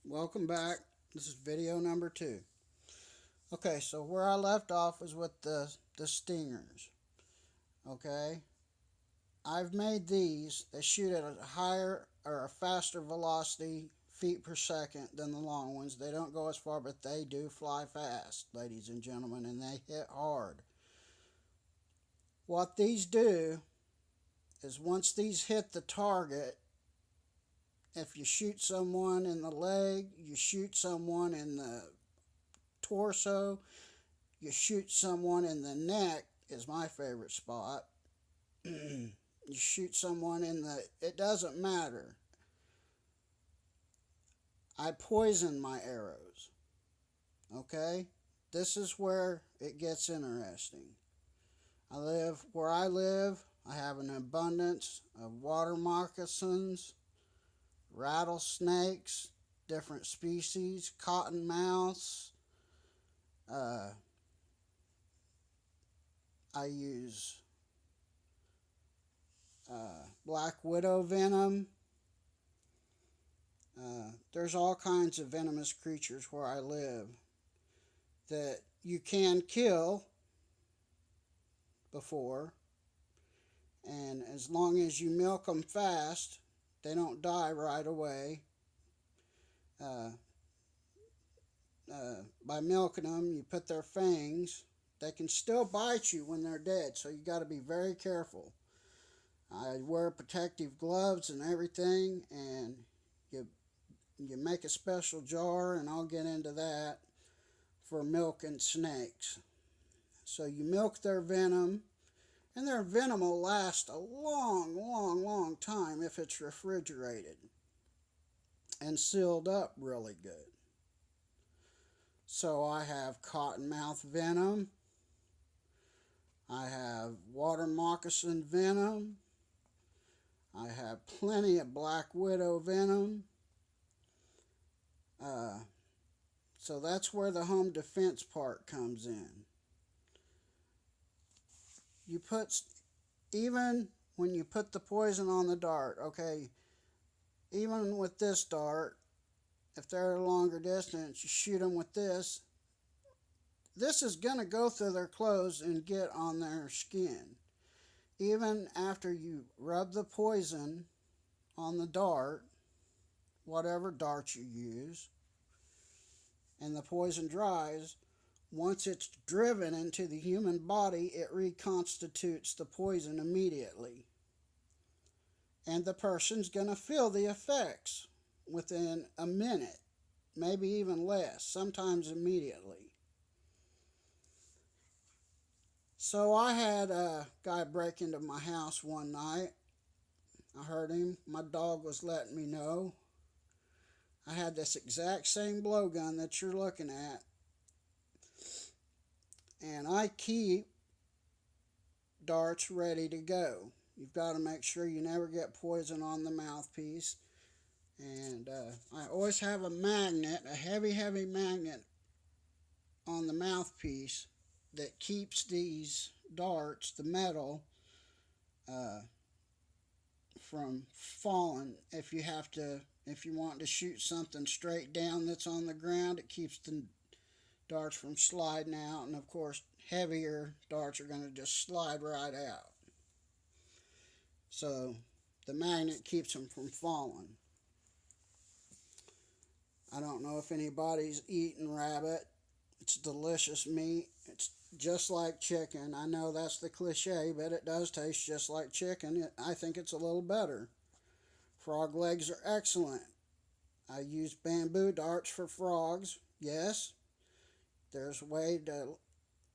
Welcome back. This is video number 2. Okay, so where I left off was with the stingers. Okay, I've made these. They shoot at a higher or a faster velocity, feet per second, than the long ones. They don't go as far, but they do fly fast, ladies and gentlemen, and they hit hard. What these do is once these hit the target, if you shoot someone in the leg, you shoot someone in the torso, you shoot someone in the neck, is my favorite spot. You shoot someone in the, it doesn't matter. I poison my arrows. Okay? This is where it gets interesting. Where I live, I have an abundance of water moccasins, rattlesnakes, different species, cottonmouths. I use black widow venom. There's all kinds of venomous creatures where I live that you can kill before, and as long as you milk them fast, they don't die right away. By milking them, you put their fangs. They can still bite you when they're dead, so you got to be very careful. I wear protective gloves and everything, and you make a special jar, and I'll get into that, for milking snakes. So you milk their venom, and their venom will last a long, long, long time if it's refrigerated and sealed up really good. So I have cottonmouth venom, I have water moccasin venom, I have plenty of black widow venom. So that's where the home defense part comes in. You put, even when you put the poison on the dart, okay, even with this dart, if they're a longer distance, you shoot them with this. This is going to go through their clothes and get on their skin. Even after you rub the poison on the dart, whatever dart you use, and the poison dries, once it's driven into the human body, it reconstitutes the poison immediately. And the person's going to feel the effects within a minute, maybe even less, sometimes immediately. So I had a guy break into my house one night. I heard him. My dog was letting me know. I had this exact same blowgun that you're looking at. And I keep darts ready to go. You've got to make sure you never get poison on the mouthpiece. And I always have a magnet, a heavy, heavy magnet on the mouthpiece that keeps these darts, the metal, from falling. If you want to shoot something straight down that's on the ground, it keeps the darts from sliding out. And of course, heavier darts are going to just slide right out. So the magnet keeps them from falling. I don't know if anybody's eaten rabbit. It's delicious meat. It's just like chicken. I know that's the cliche, but it does taste just like chicken. I think it's a little better. Frog legs are excellent. I use bamboo darts for frogs. Yes, there's a way to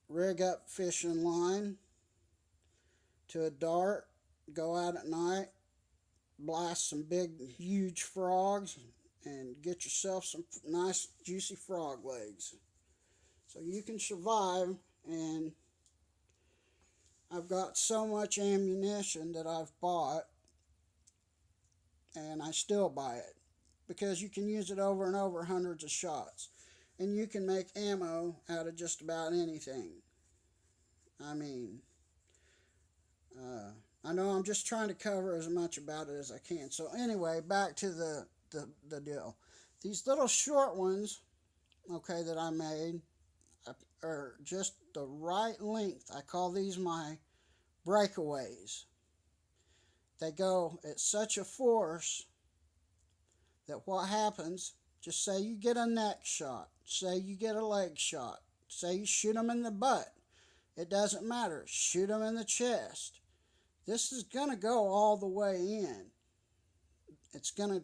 rig up fishing line to a dart, go out at night, blast some big, huge frogs, and get yourself some nice, juicy frog legs. So you can survive, and I've got so much ammunition that I've bought, and I still buy it, because you can use it over and over, hundreds of shots. And you can make ammo out of just about anything. I mean, I know I'm just trying to cover as much about it as I can. So anyway, back to the deal. These little short ones, okay, that I made are just the right length. I call these my breakaways. They go at such a force that what happens, just say you get a neck shot, say you get a leg shot, say you shoot them in the butt. It doesn't matter. Shoot them in the chest. This is going to go all the way in. It's going to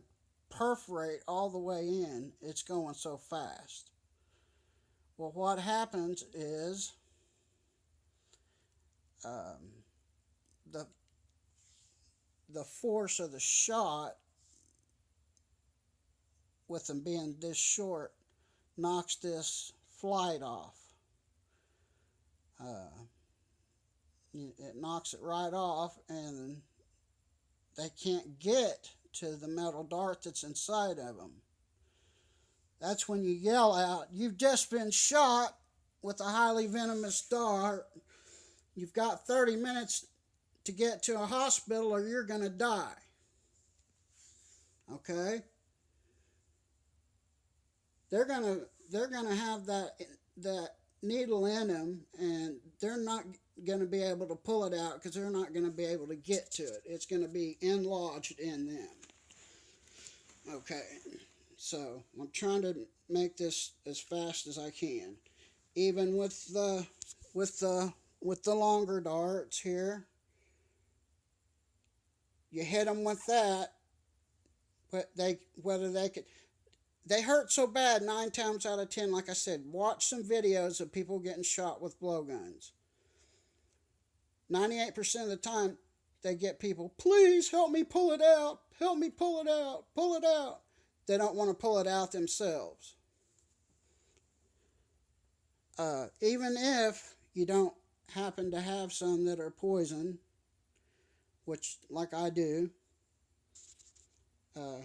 perforate all the way in. It's going so fast. Well, what happens is um, the the force of the shot, with them being this short, knocks this flight off. Uh, it knocks it right off, and they can't get to the metal dart that's inside of them. That's when you yell out, "You've just been shot with a highly venomous dart. You've got 30 minutes to get to a hospital or you're going to die." Okay? They're gonna have that needle in them, and they're not going to be able to pull it out because they're not going to be able to get to it. It's going to be enlodged in them. Okay, so I'm trying to make this as fast as I can. Even with the longer darts here, you hit them with that, but they hurt so bad 9 times out of 10. Like I said, watch some videos of people getting shot with blowguns. 98% of the time, they get people, "Please help me pull it out. Help me pull it out. Pull it out." They don't want to pull it out themselves. Even if you don't happen to have some that are poison, which, like I do, uh,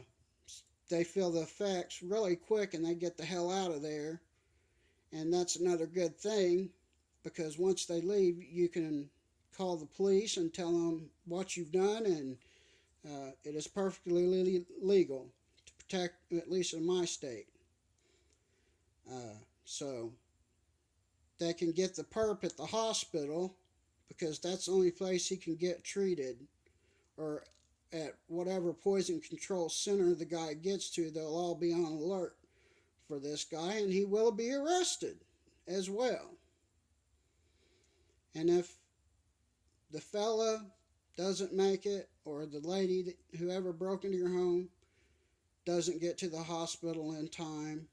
they feel the effects really quick and they get the hell out of there. And that's another good thing, because once they leave, you can call the police and tell them what you've done, and it is perfectly legal to protect, at least in my state. So they can get the perp at the hospital, because that's the only place he can get treated, or at whatever poison control center the guy gets to. They'll all be on alert for this guy, and he will be arrested as well. And if the fella doesn't make it, or the lady, whoever broke into your home, doesn't get to the hospital in time,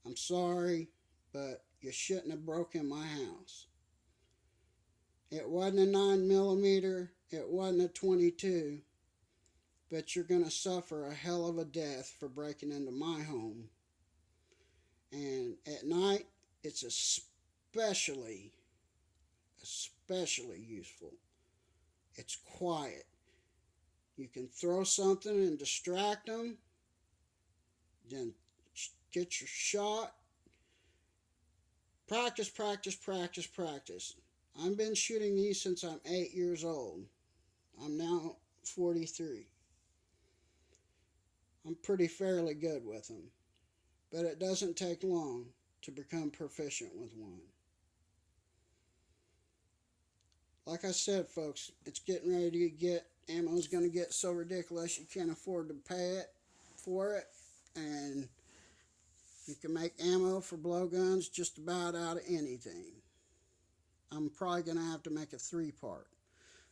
I'm sorry, but you shouldn't have broken my house. It wasn't a 9mm, it wasn't a 22, but you're going to suffer a hell of a death for breaking into my home. And at night, it's especially useful. It's quiet. You can throw something and distract them, then get your shot. Practice, practice, practice, practice. I've been shooting these since I'm 8 years old. I'm now 43. I'm pretty fairly good with them, but it doesn't take long to become proficient with one. Like I said, folks, it's getting ready to get, ammo's going to get so ridiculous you can't afford to pay it for it, and you can make ammo for blowguns just about out of anything. I'm probably going to have to make a 3-part.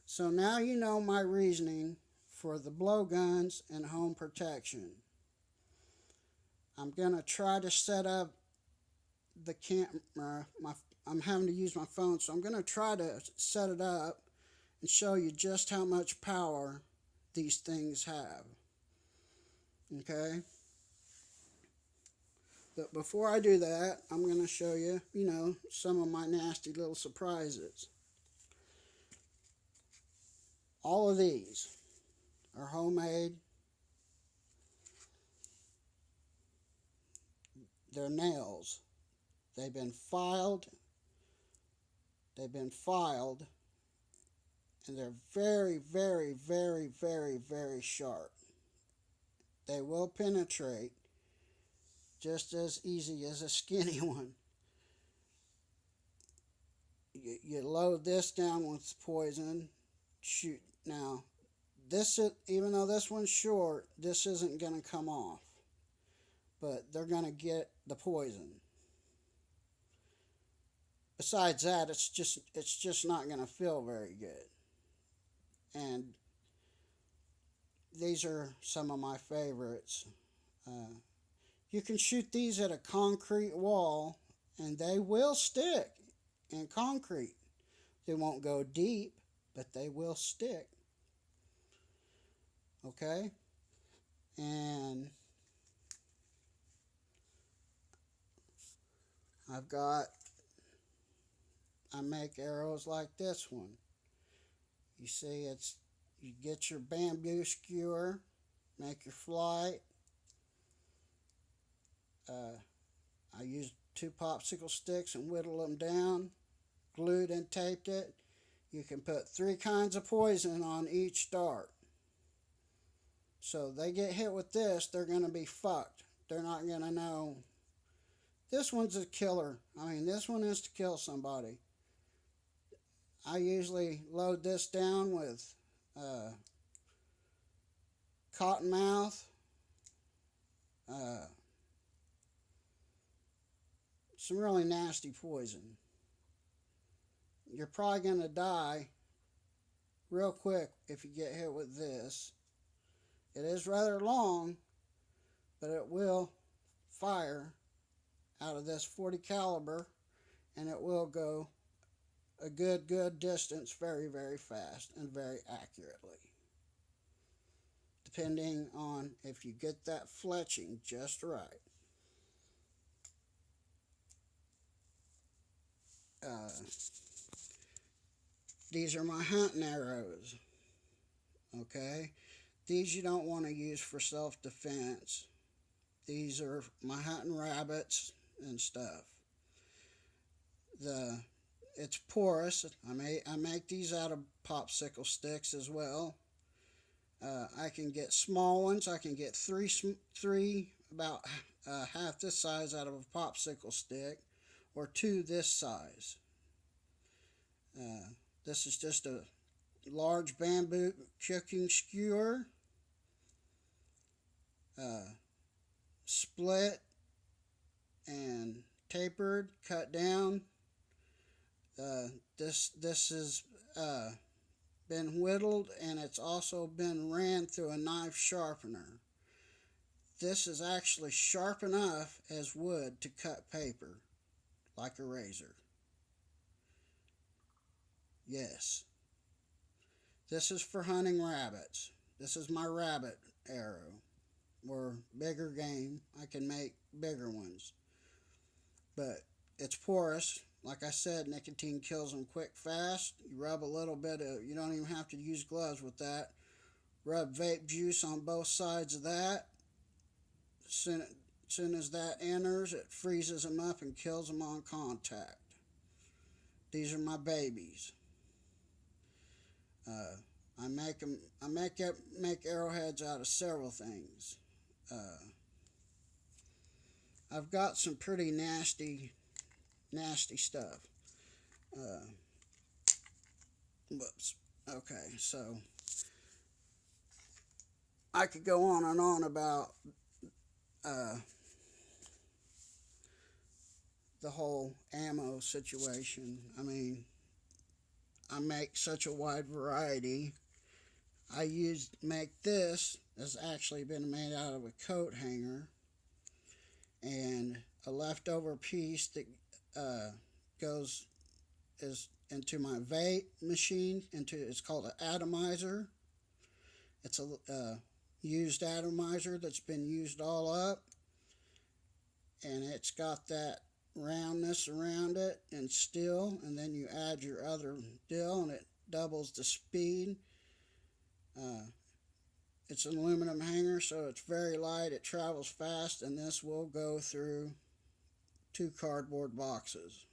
So now you know my reasoning for the blowguns and home protection. I'm going to try to set up the camera. I'm having to use my phone, so I'm going to try to set it up and show you just how much power these things have. Okay? But before I do that, I'm going to show you, some of my nasty little surprises. All of these are homemade. They're nails. They've been filed. And they're very, very, very, very, very sharp. They will penetrate, just as easy as a skinny one. You load this down with poison. Shoot. Now, this is, even though this one's short, this isn't going to come off. But they're going to get the poison. Besides that, it's just not going to feel very good. And these are some of my favorites. Uh, you can shoot these at a concrete wall, and they will stick in concrete. They won't go deep, but they will stick. Okay? And I've got, I make arrows like this one. You see, you get your bamboo skewer, make your flight. I used 2 popsicle sticks and whittled them down, glued and taped it. You can put 3 kinds of poison on each dart. So they get hit with this, they're going to be fucked. They're not going to know. This one's a killer. I mean, this one is to kill somebody. I usually load this down with cottonmouth, some really nasty poison. You're probably going to die real quick if you get hit with this. It is rather long, but it will fire out of this 40 caliber, and it will go a good distance very, very fast and very accurately, depending on if you get that fletching just right. These are my hunting arrows. Okay, these you don't want to use for self-defense. These are my hunting rabbits and stuff. It's porous. I make these out of popsicle sticks as well. I can get small ones. I can get three about half this size out of a popsicle stick, or 2 this size. This is just a large bamboo cooking skewer, split and tapered, cut down. This has been whittled, and it's also been ran through a knife sharpener. This is actually sharp enough as wood to cut paper, like a razor. Yes. This is for hunting rabbits. This is my rabbit arrow. Or bigger game, I can make bigger ones. But it's porous. Like I said, nicotine kills them quick, fast. You rub a little bit of, you don't even have to use gloves with that. Rub vape juice on both sides of that. As soon as that enters, it freezes them up and kills them on contact. These are my babies. I make arrowheads out of several things. I've got some pretty nasty stuff. Whoops. Okay, so I could go on and on about the whole ammo situation. I mean, I make such a wide variety. Make this has actually been made out of a coat hanger, and a leftover piece that goes is into my vape machine. It's called an atomizer. It's a used atomizer that's been used all up, and it's got that roundness around it and steel, and then you add your other dill, and it doubles the speed. It's an aluminum hanger, so it's very light, it travels fast, and this will go through 2 cardboard boxes.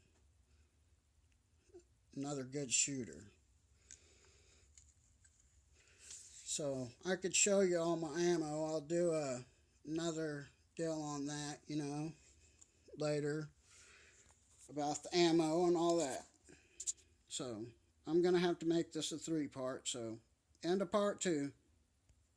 Another good shooter. So I could show you all my ammo. I'll do another deal on that, later about the ammo and all that. So I'm going to have to make this a three part. So, end of part two.